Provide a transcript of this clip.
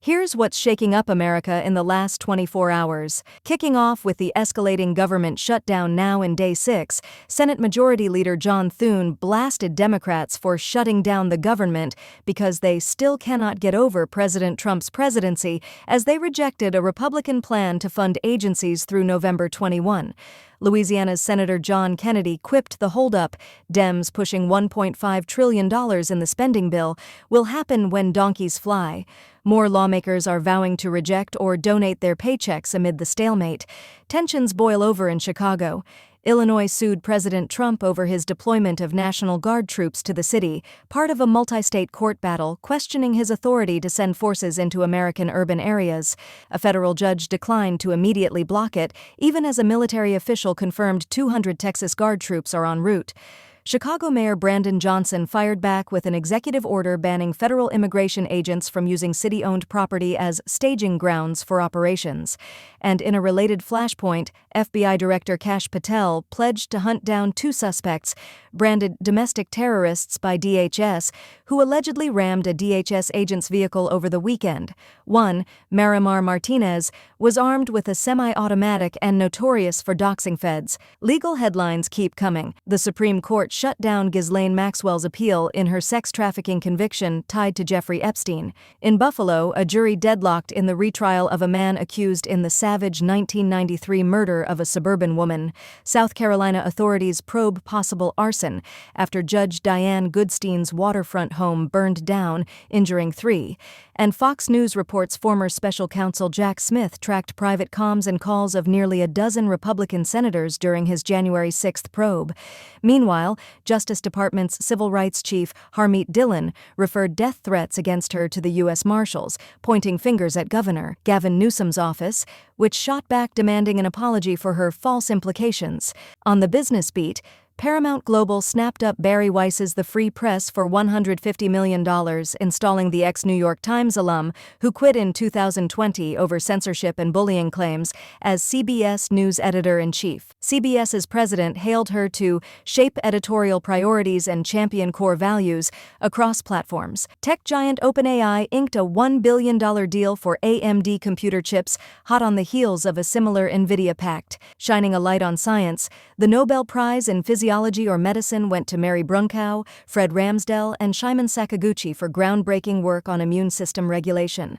Here's what's shaking up America in the last 24 hours. Kicking off with the escalating government shutdown now in day 6, Senate Majority Leader John Thune blasted Democrats for shutting down the government because they still cannot get over President Trump's presidency as they rejected a Republican plan to fund agencies through November 21. Louisiana's Senator John Kennedy quipped the holdup, Dems pushing $1.5 trillion in the spending bill, will happen when donkeys fly. More lawmakers are vowing to reject or donate their paychecks amid the stalemate. Tensions boil over in Chicago. Illinois sued President Trump over his deployment of National Guard troops to the city, part of a multi-state court battle questioning his authority to send forces into American urban areas. A federal judge declined to immediately block it, even as a military official confirmed 200 Texas Guard troops are en route. Chicago Mayor Brandon Johnson fired back with an executive order banning federal immigration agents from using city-owned property as staging grounds for operations. And in a related flashpoint, FBI Director Kash Patel pledged to hunt down 2 suspects, branded domestic terrorists by DHS, who allegedly rammed a DHS agent's vehicle over the weekend. One, Marimar Martinez, was armed with a semi-automatic and notorious for doxing feds. Legal headlines keep coming. The Supreme Court shut down Ghislaine Maxwell's appeal in her sex trafficking conviction tied to Jeffrey Epstein. In Buffalo, a jury deadlocked in the retrial of a man accused in the savage 1993 murder of a suburban woman. South Carolina authorities probe possible arson after Judge Diane Goodstein's waterfront home burned down, injuring 3. And Fox News reports former special counsel Jack Smith tracked private comms and calls of nearly a dozen Republican senators during his January 6 probe. Meanwhile, Justice Department's civil rights chief Harmeet Dillon referred death threats against her to the U.S. Marshals, pointing fingers at Governor Gavin Newsom's office, which shot back demanding an apology for her false implications. On the business beat, Paramount Global snapped up Bari Weiss's The Free Press for $150 million, installing the ex-New York Times alum, who quit in 2020 over censorship and bullying claims, as CBS News editor-in-chief. CBS's president hailed her to shape editorial priorities and champion core values across platforms. Tech giant OpenAI inked a $1 billion deal for AMD computer chips, hot on the heels of a similar NVIDIA pact. Shining a light on science, the Nobel Prize in Physiology or Medicine went to Mary Brunkow, Fred Ramsdell, and Shimon Sakaguchi for groundbreaking work on immune system regulation.